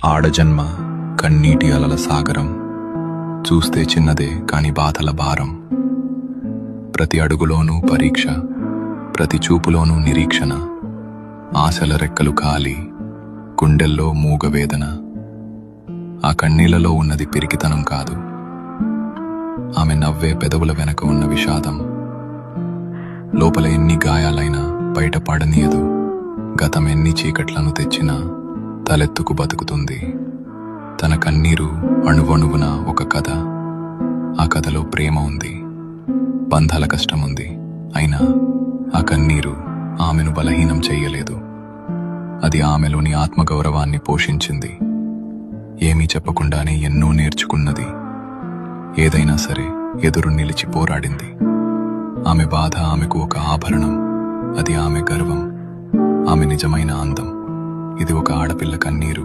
ఆడజన్మ కన్నీటి అలల సాగరం, చూస్తే చిన్నదే కాని బాధల భారం. ప్రతి అడుగులోనూ పరీక్ష, ప్రతి చూపులోనూ నిరీక్షణ. ఆశల రెక్కలు ఖాళీ, గుండెల్లో మూగవేదన. ఆ కన్నీళ్లలో ఉన్నది పిరికితనం కాదు, ఆమె నవ్వే పెదవుల వెనక ఉన్న విషాదం. లోపల ఎన్ని గాయాలైనా బయటపడనీయదు, గతం ఎన్ని చీకట్లను తెచ్చినా తలెత్తుకు బతుకుతుంది. తన కన్నీరు అణువణువున ఒక కథ. ఆ కథలో ప్రేమ ఉంది, బంధాల కష్టముంది. అయినా ఆ కన్నీరు ఆమెను బలహీనం చెయ్యలేదు. అది ఆమెలోని ఆత్మగౌరవాన్ని పోషించింది. ఏమీ చెప్పకుండానే ఎన్నో నేర్చుకున్నది. ఏదైనా సరే ఎదురు నిలిచి పోరాడింది. ఆమె బాధ ఆమెకు ఒక ఆభరణం, అది ఆమె గర్వం, ఆమె నిజమైన అందం. ఇది ఒక ఆడపిల్ల కన్నీరు.